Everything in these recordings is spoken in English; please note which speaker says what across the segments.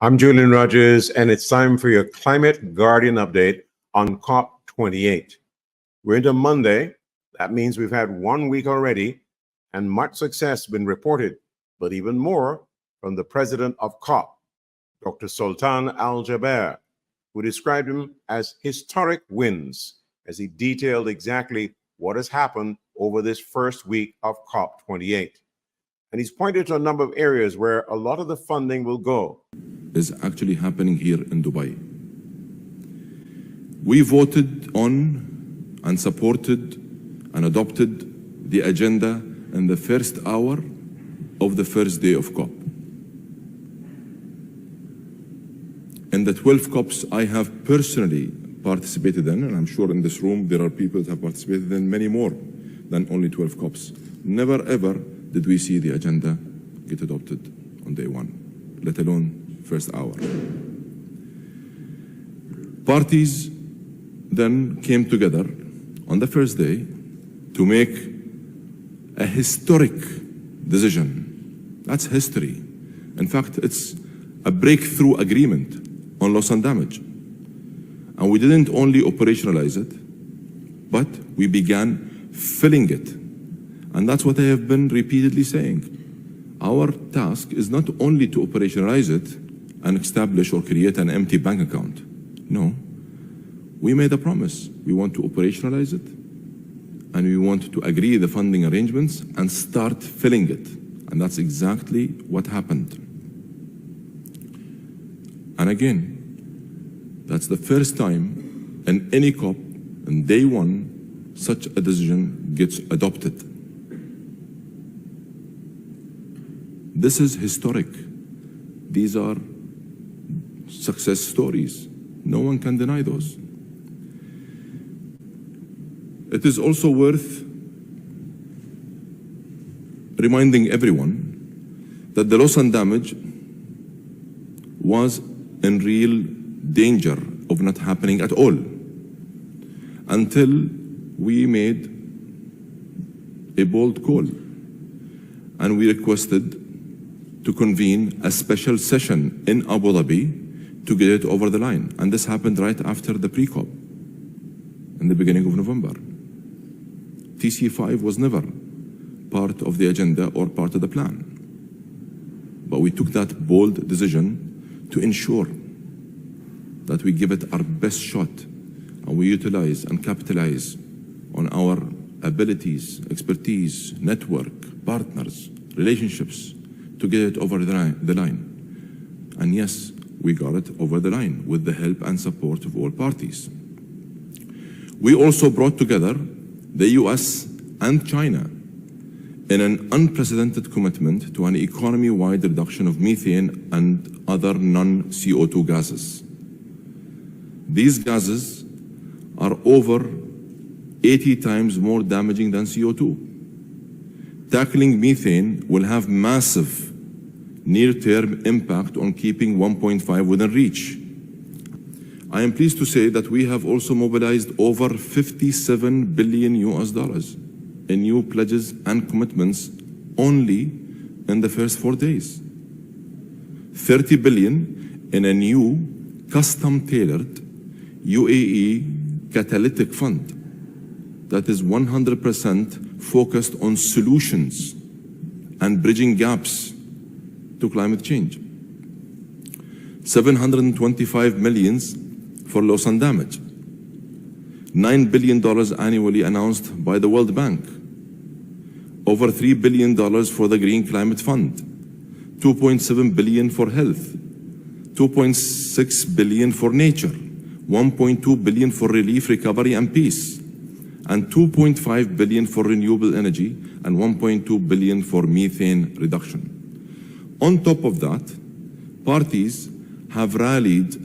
Speaker 1: I'm Julian Rogers, and it's time for your Climate Guardian update on COP28. We're into Monday. That means we've had 1 week already, and much success has been reported, but even more from the president of COP, Dr. Sultan Al-Jaber, who described them as historic wins as he detailed exactly what has happened over this first week of COP28. And he's pointed to a number of areas where a lot of the funding will go.
Speaker 2: Is actually happening here in Dubai. We voted on and supported and adopted the agenda in the first hour of the first day of COP. In the 12 COPs I have personally participated in, and I'm sure in this room there are people that have participated in many more than only 12 COPs. Never ever did we see the agenda get adopted on day one, let alone first hour. Parties then came together on the first day to make a historic decision. That's history. In fact, it's a breakthrough agreement on loss and damage. And we didn't only operationalize it, but we began filling it. And that's what I have been repeatedly saying. Our task is not only to operationalize it and establish or create an empty bank account. No, we made a promise. We want to operationalize it, and we want to agree the funding arrangements and start filling it. And that's exactly what happened. And again, that's the first time in any COP, on day one, such a decision gets adopted. This is historic. These are success stories. No one can deny those. It is also worth reminding everyone that the loss and damage was in real danger of not happening at all until we made a bold call and we requested to convene a special session in Abu Dhabi to get it over the line. And this happened right after the pre-COP, in the beginning of November. TC5 was never part of the agenda or part of the plan. But we took that bold decision to ensure that we give it our best shot and we utilize and capitalize on our abilities, expertise, network, partners, relationships to get it over the line. And yes, we got it over the line with the help and support of all parties. We also brought together the US and China in an unprecedented commitment to an economy-wide reduction of methane and other non-CO2 gases. These gases are over 80 times more damaging than CO2. Tackling methane will have massive near-term impact on keeping 1.5 within reach. I am pleased to say that we have also mobilized over $57 billion in new pledges and commitments only in the first 4 days. $30 billion in a new custom-tailored UAE catalytic fund that is 100% focused on solutions and bridging gaps to climate change. $725 million for loss and damage. $9 billion annually announced by the World Bank. Over $3 billion for the Green Climate Fund. $2.7 billion for health. $2.6 billion for nature. $1.2 billion for relief, recovery, and peace. And $2.5 billion for renewable energy and $1.2 billion for methane reduction. On top of that, parties have rallied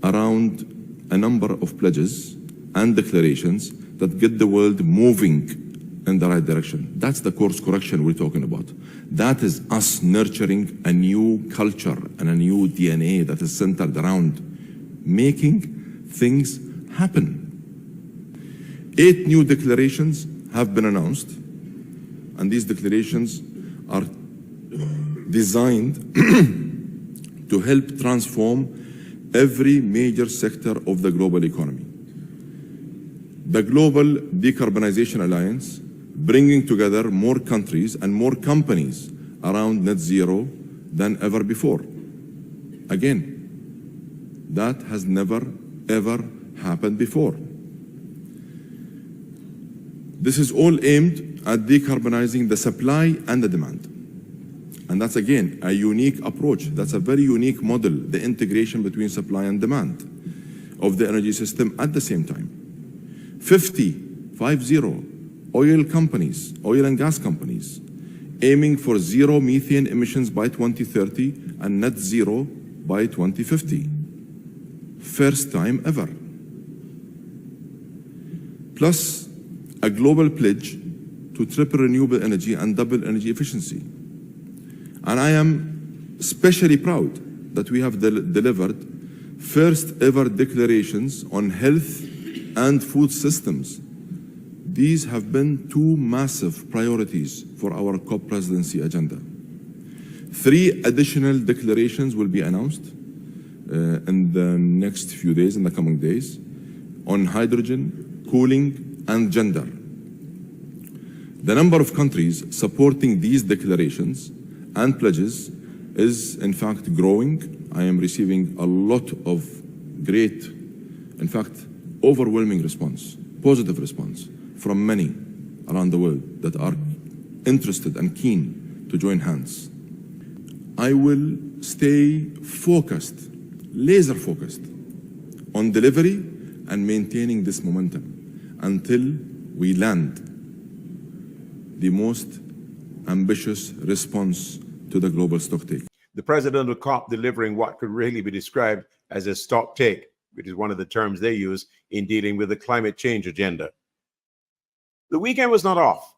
Speaker 2: around a number of pledges and declarations that get the world moving in the right direction. That's the course correction we're talking about. That is us nurturing a new culture and a new DNA that is centered around making things happen. 8 new declarations have been announced, and these declarations are designed to help transform every major sector of the global economy. The Global Decarbonization Alliance, bringing together more countries and more companies around net zero than ever before. Again, that has never, ever happened before. This is all aimed at decarbonizing the supply and the demand. And that's, again, a unique approach. That's a very unique model, the integration between supply and demand of the energy system at the same time. 50 oil companies, oil and gas companies, aiming for zero methane emissions by 2030 and net zero by 2050. First time ever. Plus, a global pledge to triple renewable energy and double energy efficiency. And I am especially proud that we have delivered first ever declarations on health and food systems. These have been two massive priorities for our COP presidency agenda. 3 additional declarations will be announced in the next few days, in the coming days, on hydrogen, cooling, and gender. The number of countries supporting these declarations and pledges is in fact growing. I am receiving a lot of great, in fact, overwhelming response, positive response from many around the world that are interested and keen to join hands. I will stay focused, laser focused on delivery and maintaining this momentum until we land the most ambitious response to the global stocktake.
Speaker 1: The president of COP delivering what could really be described as a stocktake, which is one of the terms they use in dealing with the climate change agenda. The weekend was not off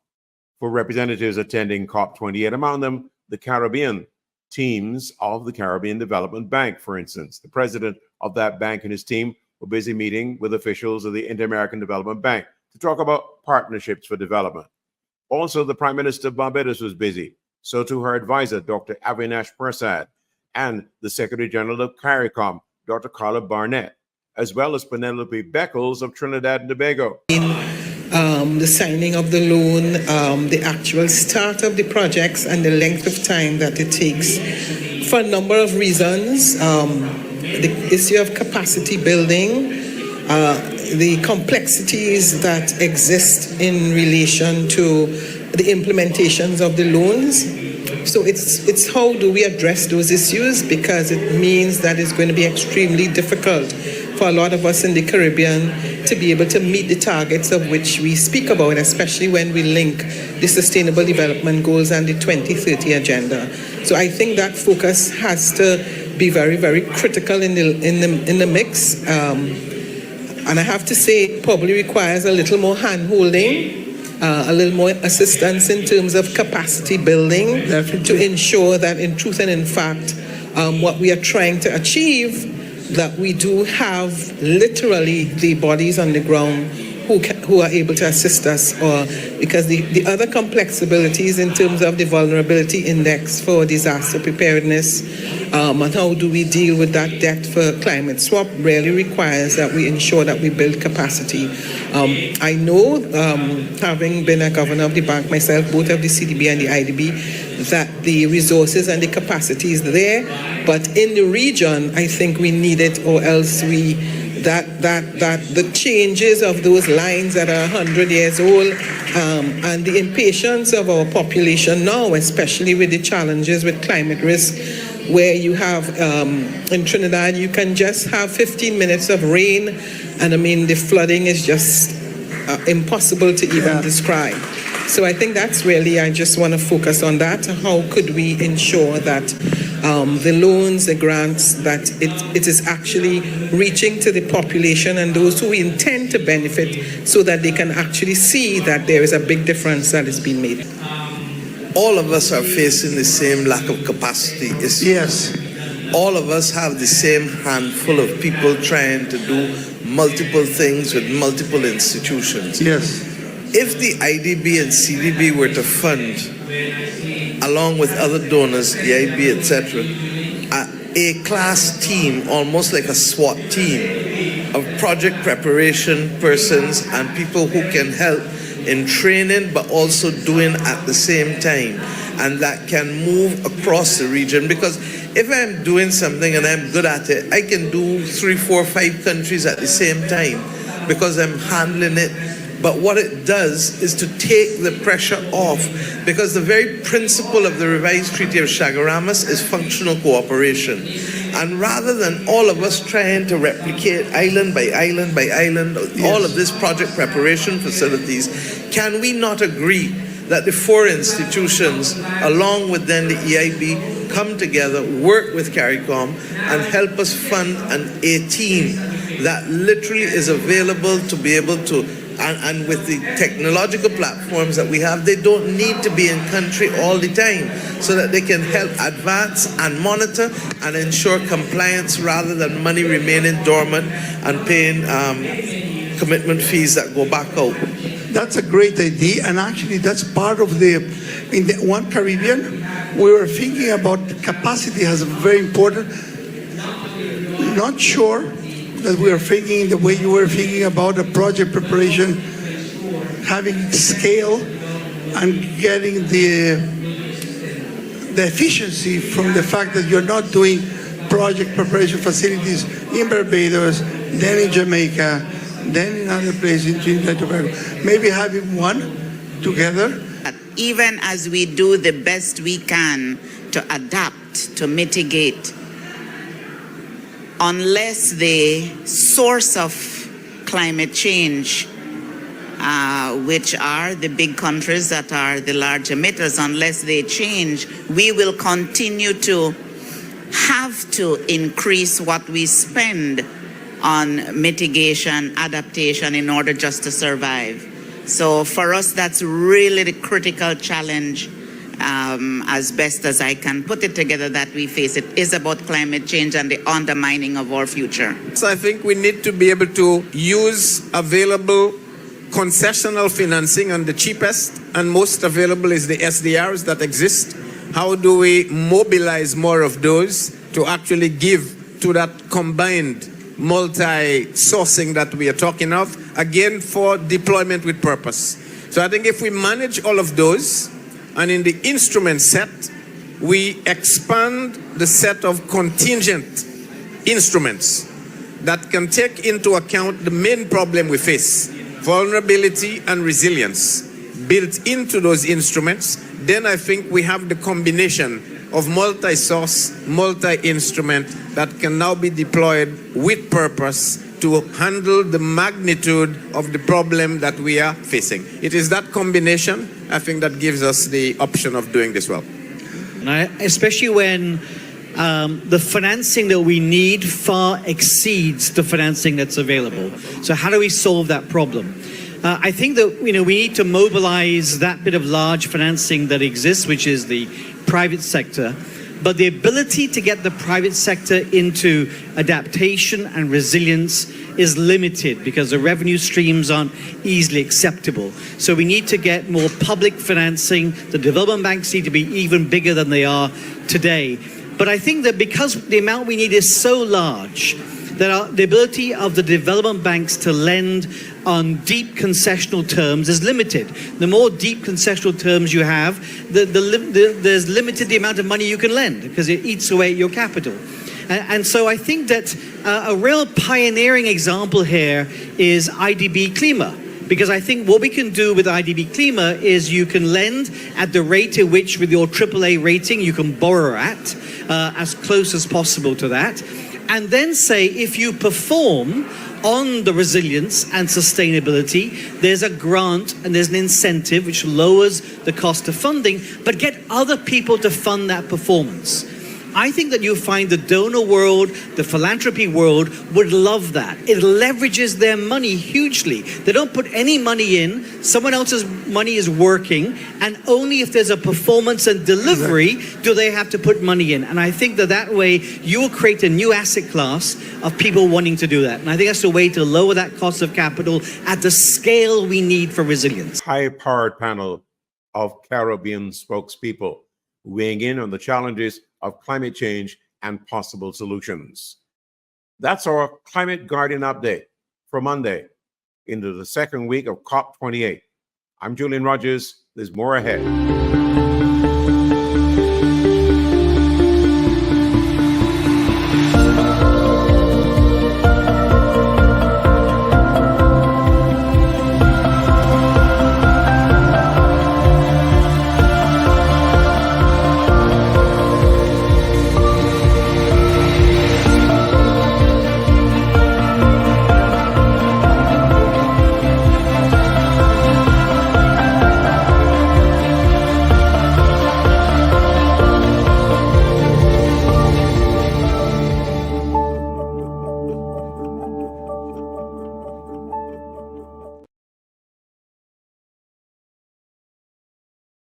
Speaker 1: for representatives attending COP28, among them the Caribbean teams of the Caribbean Development Bank, for instance. The president of that bank and his team were busy meeting with officials of the Inter-American Development Bank to talk about partnerships for development. Also, the Prime Minister of Barbados was busy. So too her advisor, Dr. Avinash Prasad, and the Secretary General of CARICOM, Dr. Carla Barnett, as well as Penelope Beckles of Trinidad and Tobago.
Speaker 3: The signing of the loan, the actual start of the projects, and the length of time that it takes for a number of reasons. The issue of capacity building, the complexities that exist in relation to the implementations of the loans. So it's how do we address those issues, because it means that it's going to be extremely difficult for a lot of us in the Caribbean to be able to meet the targets of which we speak about, especially when we link the Sustainable Development Goals and the 2030 agenda. So I think that focus has to be very, very critical in the mix. And I have to say, it probably requires a little more hand-holding, a little more assistance in terms of capacity building to ensure that in truth and in fact, what we are trying to achieve, that we do have literally the bodies on the ground who are able to assist us, or because the other complexibilities in terms of the vulnerability index for disaster preparedness and how do we deal with that debt for climate swap really requires that we ensure that we build capacity. I know, having been a governor of the bank myself, both of the CDB and the IDB, that the resources and the capacity is there, but in the region, I think we need it, or else that the changes of those lines that are 100 years old, and the impatience of our population now, especially with the challenges with climate risk, where you have in Trinidad, you can just have 15 minutes of rain, and I mean the flooding is just impossible to even describe. So I think that's really, I just want to focus on that. How could we ensure that the loans, the grants, that it is actually reaching to the population and those who intend to benefit, so that they can actually see that there is a big difference that is being made.
Speaker 4: All of us are facing the same lack of capacity issue. Yes. All of us have the same handful of people trying to do multiple things with multiple institutions. Yes. If the IDB and CDB were to fund, along with other donors, the IB, etc., A-class team, almost like a SWAT team of project preparation persons and people who can help in training but also doing at the same time, and that can move across the region. Because if I'm doing something and I'm good at it, I can do 3, 4, 5 countries at the same time because I'm handling it. But what it does is to take the pressure off, because the very principle of the revised Treaty of Chaguaramas is functional cooperation. And rather than all of us trying to replicate island by island by island, all of this project preparation facilities, can we not agree that the 4 institutions, along with then the EIB, come together, work with CARICOM, and help us fund a team that literally is available to be able to, and with the technological platforms that we have, they don't need to be in country all the time, so that they can help advance and monitor and ensure compliance rather than money remaining dormant and paying commitment fees that go back out.
Speaker 5: That's a great idea, and actually that's part of in the One Caribbean, we were thinking about capacity as very important. Not sure that we are thinking the way you were thinking about the project preparation, having scale and getting the efficiency from the fact that you're not doing project preparation facilities in Barbados, then in Jamaica, then in other places in Trinidad and Tobago. Maybe having one together.
Speaker 6: Even as we do the best we can to adapt, to mitigate, unless the source of climate change, which are the big countries that are the large emitters, unless they change, we will continue to have to increase what we spend on mitigation, adaptation in order just to survive. So for us, that's really the critical challenge, as best as I can put it together, that we face. It is about climate change and the undermining of our future.
Speaker 7: So I think we need to be able to use available concessional financing, and the cheapest and most available is the SDRs that exist. How do we mobilize more of those to actually give to that combined multi-sourcing that we are talking of, again, for deployment with purpose. So I think if we manage all of those, and in the instrument set, we expand the set of contingent instruments that can take into account the main problem we face, vulnerability and resilience, built into those instruments, then I think we have the combination of multi-source, multi-instrument that can now be deployed with purpose to handle the magnitude of the problem that we are facing. It is that combination, I think, that gives us the option of doing this well.
Speaker 8: Especially when the financing that we need far exceeds the financing that's available. So how do we solve that problem? I think that we need to mobilize that bit of large financing that exists, which is the private sector, but the ability to get the private sector into adaptation and resilience is limited because the revenue streams aren't easily acceptable. So we need to get more public financing. The development banks need to be even bigger than they are today. But I think that because the amount we need is so large, that the ability of the development banks to lend on deep concessional terms is limited. The more deep concessional terms you have, there's limited the amount of money you can lend because it eats away at your capital. And so I think that a real pioneering example here is IDB Klima. Because I think what we can do with IDB Klima is you can lend at the rate at which with your AAA rating you can borrow at, as close as possible to that. And then say, if you perform on the resilience and sustainability, there's a grant and there's an incentive which lowers the cost of funding, but get other people to fund that performance. I think that you'll find the donor world, the philanthropy world would love that. It leverages their money hugely. They don't put any money in, someone else's money is working, and only if there's a performance and delivery do they have to put money in. And I think that that way you will create a new asset class of people wanting to do that. And I think that's a way to lower that cost of capital at the scale we need for resilience.
Speaker 1: High-powered panel of Caribbean spokespeople weighing in on the challenges of climate change and possible solutions. That's our Climate Guardian update for Monday into the second week of COP28. I'm Julian Rogers. There's more ahead.